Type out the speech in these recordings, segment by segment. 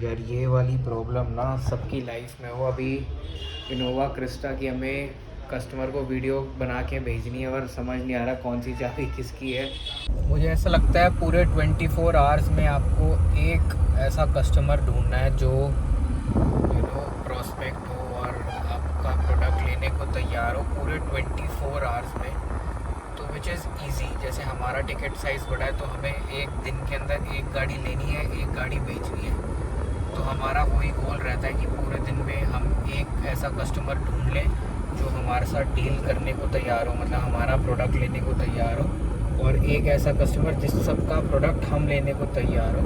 यार ये वाली प्रॉब्लम ना सबकी लाइफ में हो। अभी इनोवा क्रिस्टा की हमें कस्टमर को वीडियो बना के भेजनी है और समझ नहीं आ रहा कौन सी चाबी किसकी है। मुझे ऐसा लगता है पूरे 24 आवर्स में आपको एक ऐसा कस्टमर ढूंढना है जो प्रोस्पेक्ट हो और आपका प्रोडक्ट लेने को तैयार हो पूरे 24 आवर्स में। तो विच इज़ ईजी। जैसे हमारा टिकट साइज़ बड़ा है तो हमें एक दिन के अंदर एक गाड़ी लेनी है, एक गाड़ी बेचनी है। तो हमारा वही गोल रहता है कि पूरे दिन में हम एक ऐसा कस्टमर ढूंढ लें जो हमारे साथ डील करने को तैयार हो, मतलब हमारा प्रोडक्ट लेने को तैयार हो, और एक ऐसा कस्टमर जिस सबका प्रोडक्ट हम लेने को तैयार हो।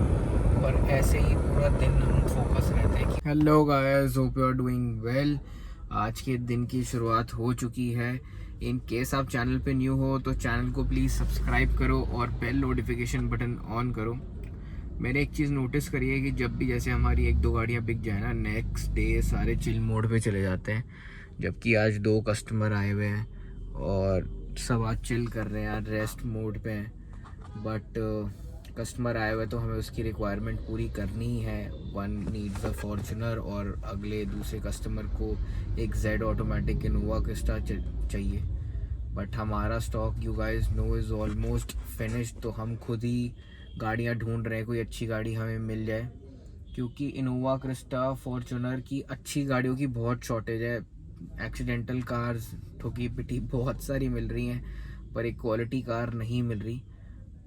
और ऐसे ही पूरा दिन हम फोकस रहते हैं। Hello guys, hope you are doing well. आज के दिन की शुरुआत हो चुकी है। इन केस आप चैनल पे न्यू हो तो चैनल को प्लीज़ सब्सक्राइब करो और बेल नोटिफिकेशन बटन ऑन करो। मैंने एक चीज़ नोटिस करी है कि जब भी जैसे हमारी एक दो गाड़ियाँ बिक जाए ना, नेक्स्ट डे सारे चिल मोड पे चले जाते हैं। जबकि आज 2 कस्टमर आए हुए हैं और सब आज चिल कर रहे हैं, यार रेस्ट मोड पे हैं। बट कस्टमर आए हुए तो हमें उसकी रिक्वायरमेंट पूरी करनी ही है। वन नीड्स अ फॉर्च्यूनर और अगले दूसरे कस्टमर को एक जेड ऑटोमेटिक इनोवा क्रिस्टा चाहिए। बट हमारा stock you guys no is almost finished. तो हम खुद ही गाड़ियाँ ढूंढ रहे हैं, कोई अच्छी गाड़ी हमें मिल जाए, क्योंकि इनोवा क्रिस्टा फॉर्च्यूनर की अच्छी गाड़ियों की बहुत शॉर्टेज है। एक्सीडेंटल कार्स ठुकी पिटी बहुत सारी मिल रही हैं पर एक क्वालिटी कार नहीं मिल रही।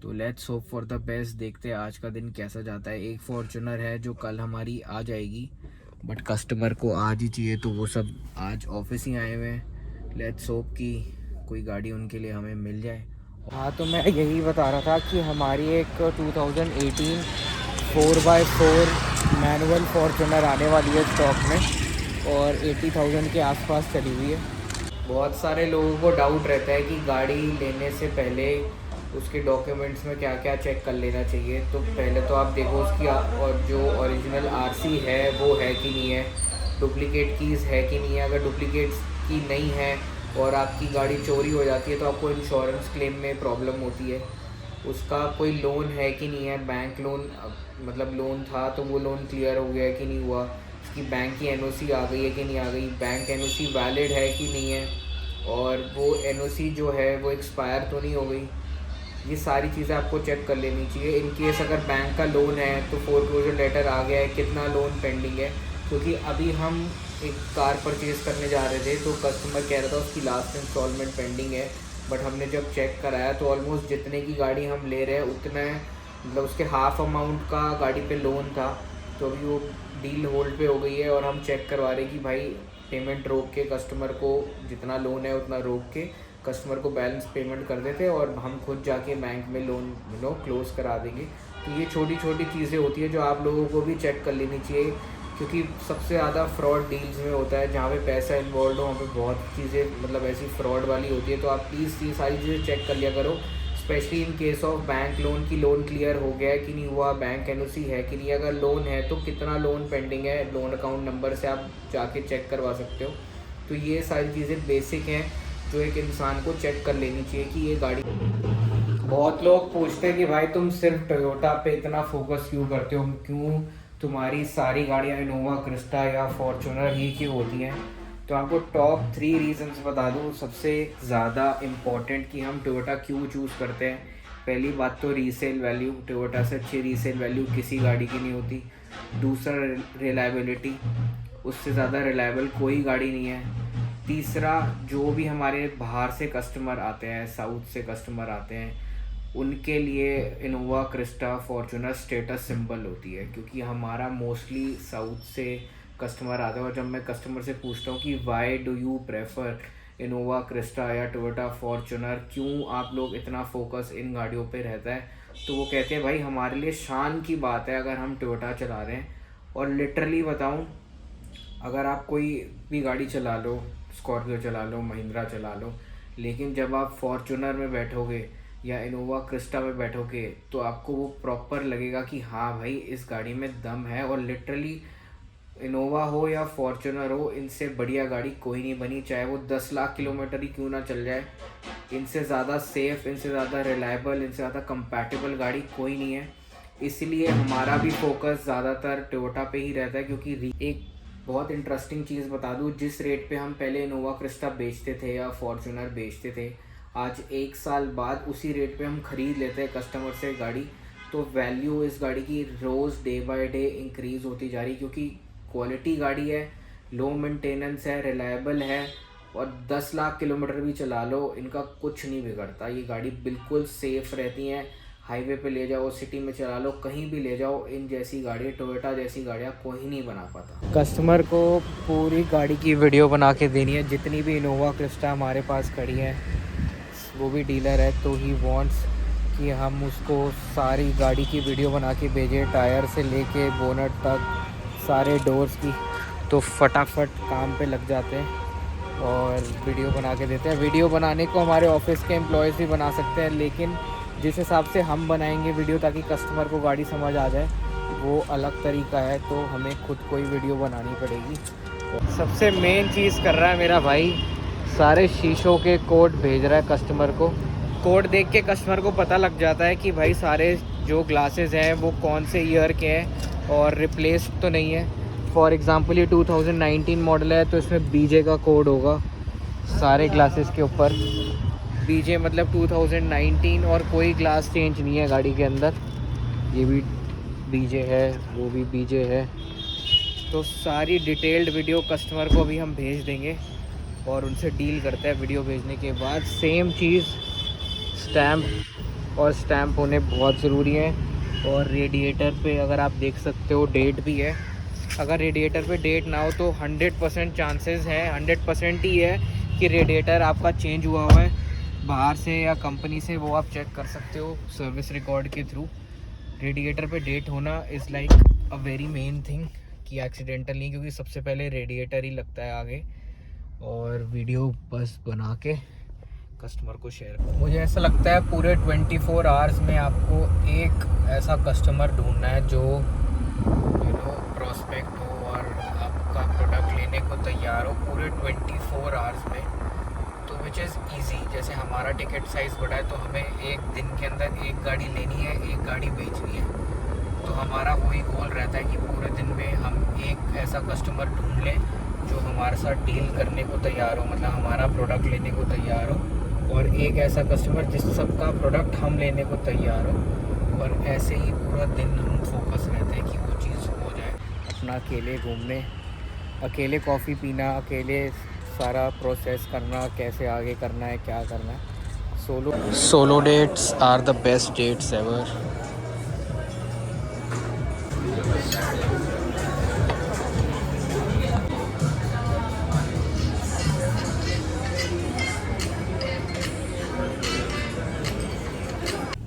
तो let's hope for the best. देखते हैं आज का दिन कैसा जाता है। एक फॉर्च्यूनर है जो कल हमारी आ जाएगी, बट कस्टमर को आज ही चाहिए तो वो सब आज ऑफिस ही आए हुए हैं। लेट्स होप कि कोई गाड़ी उनके लिए हमें मिल जाए। हाँ, तो मैं यही बता रहा था कि हमारी एक 2018 4x4 मैनुअल फॉर्च्यूनर आने वाली है स्टॉक में और 80,000 के आसपास चली हुई है। बहुत सारे लोगों को डाउट रहता है कि गाड़ी लेने से पहले उसके डॉक्यूमेंट्स में क्या क्या चेक कर लेना चाहिए। तो पहले तो आप देखो उसकी और जो ओरिजिनल आरसी है वो है कि नहीं है, डुप्लीकेट कीज़ है कि नहीं है। अगर डुप्लीकेट की नहीं है और आपकी गाड़ी चोरी हो जाती है तो आपको इंश्योरेंस क्लेम में प्रॉब्लम होती है। उसका कोई लोन है कि नहीं है, बैंक लोन मतलब लोन था तो वो लोन क्लियर हो गया है कि नहीं हुआ, उसकी बैंक की एनओसी आ गई है कि नहीं आ गई, बैंक एनओसी वैलिड है कि नहीं है, और वो एनओसी जो है वो एक्सपायर तो नहीं हो गई। ये सारी चीज़ें आपको चेक कर लेनी चाहिए। इन केस अगर बैंक का लोन है तो फोरक्लोजर लेटर आ गया है, कितना लोन पेंडिंग है। क्योंकि अभी हम एक कार परचेज़ करने जा रहे थे तो कस्टमर कह रहा था उसकी लास्ट इंस्टॉलमेंट पेंडिंग है, बट हमने जब चेक कराया तो ऑलमोस्ट जितने की गाड़ी हम ले रहे हैं उतने, मतलब उसके हाफ अमाउंट का गाड़ी पे लोन था। तो अभी वो डील होल्ड पे हो गई है और हम चेक करवा रहे कि भाई पेमेंट रोक के कस्टमर को जितना लोन है उतना रोक के कस्टमर को बैलेंस पेमेंट कर देते हैं और हम खुद जाके बैंक में लोन क्लोज़ करा देंगे। तो ये छोटी छोटी चीज़ें होती है जो आप लोगों को भी चेक कर लेनी चाहिए, क्योंकि सबसे ज़्यादा फ्रॉड डील्स में होता है। जहाँ पे पैसा इन्वॉल्व हो वहाँ पे बहुत चीज़ें मतलब ऐसी फ्रॉड वाली होती है। तो आप प्लीज़ ये सारी चीज़ें चेक कर लिया करो, specially in case of bank loan की लोन क्लियर हो गया है कि नहीं हुआ, बैंक एनओसी है कि नहीं, अगर लोन है तो कितना लोन पेंडिंग है, लोन अकाउंट नंबर से आप जाके चेक करवा सकते हो। तो ये सारी चीज़ें बेसिक हैं जो एक इंसान को चेक कर लेनी चाहिए कि ये गाड़ी। बहुत लोग पूछते हैं कि भाई तुम सिर्फ टोयोटा पे इतना फोकस क्यों करते हो, क्यों तुम्हारी सारी गाड़ियाँ इनोवा क्रिस्टा या फॉर्च्यूनर ही क्यों होती हैं। तो आपको टॉप 3 रीजंस बता दूँ सबसे ज़्यादा इम्पॉर्टेंट कि हम टोयोटा क्यों चूज़ करते हैं। पहली बात तो रीसेल वैल्यू, टोयोटा से अच्छी रीसेल वैल्यू किसी गाड़ी की नहीं होती। दूसरा रिलायबिलिटी, उससे ज़्यादा रिलायबल कोई गाड़ी नहीं है। तीसरा, जो भी हमारे बाहर से कस्टमर आते हैं, साउथ से कस्टमर आते हैं, उनके लिए Innova Crysta Fortuner status symbol होती है, क्योंकि हमारा मोस्टली साउथ से कस्टमर आते हैं। और जब मैं कस्टमर से पूछता हूँ कि why do you prefer Innova Crysta या टोयोटा फॉर्च्यूनर, क्यों आप लोग इतना फोकस इन गाड़ियों पे रहता है, तो वो कहते हैं भाई हमारे लिए शान की बात है अगर हम टोयोटा चला रहे हैं। और लिटरली बताऊँ, अगर आप कोई भी गाड़ी चला लो, स्कॉर्पियो चला लो, महिंद्रा चला लो, लेकिन जब आप फॉर्च्यूनर में बैठोगे या इनोवा क्रिस्टा में बैठोगे तो आपको वो प्रॉपर लगेगा कि हाँ भाई इस गाड़ी में दम है। और लिटरली इनोवा हो या फॉर्च्यूनर हो, इनसे बढ़िया गाड़ी कोई नहीं बनी, चाहे वो 10 लाख किलोमीटर ही क्यों ना चल जाए। इनसे ज़्यादा सेफ़, इनसे ज़्यादा रिलायबल, इनसे ज़्यादा कंपैटिबल गाड़ी कोई नहीं है। इसलिए हमारा भी फोकस ज़्यादातर टोयोटा पे ही रहता है, क्योंकि एक बहुत इंटरेस्टिंग चीज़ बता दूँ, जिस रेट पे हम पहले इनोवा क्रिस्टा बेचते थे या फॉर्च्यूनर बेचते थे, आज 1 साल बाद उसी रेट पे हम ख़रीद लेते हैं कस्टमर से गाड़ी। तो वैल्यू इस गाड़ी की रोज़ डे बाय डे इंक्रीज़ होती जा रही, क्योंकि क्वालिटी गाड़ी है, लो मेंटेनेंस है, रिलायबल है, और 10 लाख किलोमीटर भी चला लो इनका कुछ नहीं बिगड़ता। ये गाड़ी बिल्कुल सेफ़ रहती हैं, हाईवे पे ले जाओ, सिटी में चला लो, कहीं भी ले जाओ, इन जैसी गाड़ी, टोयोटा जैसी गाड़ियाँ कोई नहीं बना पाता। कस्टमर को पूरी गाड़ी की वीडियो बना के देनी है। जितनी भी इनोवा क्रिस्टा हमारे पास खड़ी है, वो भी डीलर है, तो ही वांट्स कि हम उसको सारी गाड़ी की वीडियो बना के भेजें, टायर से लेके बोनट तक, सारे डोर्स की। तो फटाफट काम पे लग जाते हैं और वीडियो बना के देते हैं। वीडियो बनाने को हमारे ऑफिस के एम्प्लॉयज़ भी बना सकते हैं, लेकिन जिस हिसाब से हम बनाएंगे वीडियो ताकि कस्टमर को गाड़ी समझ आ जाए, वो अलग तरीका है, तो हमें खुद को ही वीडियो बनानी पड़ेगी। सबसे मेन चीज़ कर रहा है मेरा भाई, सारे शीशों के कोड भेज रहा है कस्टमर को। कोड देख के कस्टमर को पता लग जाता है कि भाई सारे जो ग्लासेस हैं वो कौन से ईयर के हैं और रिप्लेस्ड तो नहीं है। फॉर एग्ज़ाम्पल ये 2019 मॉडल है, तो इसमें बीजे का कोड होगा सारे ग्लासेस के ऊपर। बीजे मतलब 2019, और कोई ग्लास चेंज नहीं है गाड़ी के अंदर। ये भी बीजे है, वो भी बीजे है। तो सारी डिटेल्ड वीडियो कस्टमर को भी हम भेज देंगे और उनसे डील करते हैं। वीडियो भेजने के बाद सेम चीज़ स्टैम्प, और स्टैम्प होने बहुत ज़रूरी है। और रेडिएटर पे अगर आप देख सकते हो डेट भी है। अगर रेडिएटर पे डेट ना हो तो 100% चांसेस हैं, 100% ही है कि रेडिएटर आपका चेंज हुआ हुआ है बाहर से या कंपनी से। वो आप चेक कर सकते हो सर्विस रिकॉर्ड के थ्रू। रेडिएटर पे डेट होना is like a very main thing, कि एक्सीडेंटल नहीं, क्योंकि सबसे पहले रेडिएटर ही लगता है आगे। और वीडियो बस बना के कस्टमर को शेयर करो। मुझे ऐसा लगता है पूरे 24 आवर्स में आपको एक ऐसा कस्टमर ढूंढना है जो प्रोस्पेक्ट हो और आपका प्रोडक्ट लेने को तैयार हो पूरे 24 आवर्स में। तो विच इज़ ईजी। जैसे हमारा टिकट साइज़ बड़ा है, तो हमें एक दिन के अंदर एक गाड़ी लेनी है, एक गाड़ी बेचनी है। तो हमारा वही गोल रहता है कि पूरे दिन में हम एक ऐसा कस्टमर ढूंढ लें जो हमारे साथ डील करने को तैयार हो, मतलब हमारा प्रोडक्ट लेने को तैयार हो, और एक ऐसा कस्टमर जिस सबका प्रोडक्ट हम लेने को तैयार हो। और ऐसे ही पूरा दिन हम फोकस रहते हैं कि वो चीज़ हो जाए। अपना अकेले घूमने, अकेले कॉफ़ी पीना, अकेले सारा प्रोसेस करना, कैसे आगे करना है, क्या करना है। Solo dates are the best dates ever.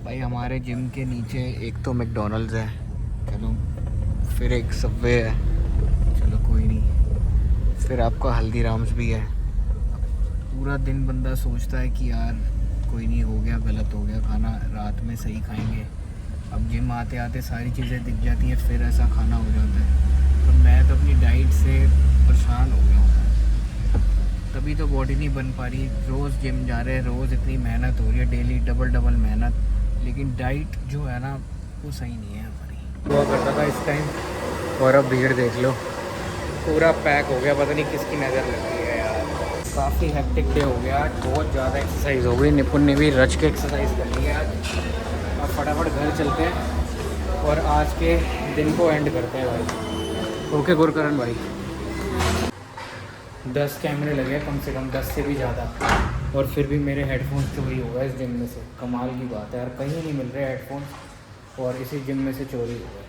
भाई हमारे जिम के नीचे एक तो मैकडॉनल्ड्स है, चलो, फिर एक सबवे है, चलो कोई नहीं, फिर आपका हल्दीराम्स भी है। पूरा दिन बंदा सोचता है कि यार कोई नहीं, हो गया, गलत हो गया खाना, रात में सही खाएंगे। अब जिम आते आते सारी चीज़ें दिख जाती हैं, फिर ऐसा खाना हो जाता है। तो मैं तो अपनी डाइट से परेशान हो गया हूँ, तभी तो बॉडी नहीं बन पा रही। रोज़ जिम जा रहे हैं, रोज़ इतनी मेहनत हो रही है, डेली डबल मेहनत, लेकिन डाइट जो है ना वो सही नहीं है हमारी। हुआ करता था इस टाइम, और अब भीड़ देख लो, पूरा पैक हो गया। पता नहीं किसकी नज़र लग गई है यार। काफ़ी हेक्टिक डे हो गया आज, बहुत ज़्यादा एक्सरसाइज हो गई। निपुण ने भी रच के एक्सरसाइज कर ली है आज। अब फटाफट घर चलते हैं और आज के दिन को एंड करते हैं भाई। ओके गुरकरण भाई। 10 कैमरे लगे कम से कम, 10 से भी ज़्यादा, और फिर भी मेरे हेडफोन्स चोरी हो गए इस जिम में से। कमाल की बात है यार, कहीं नहीं मिल रहे हेडफोन्स, और इसी जिम में से चोरी हो गए।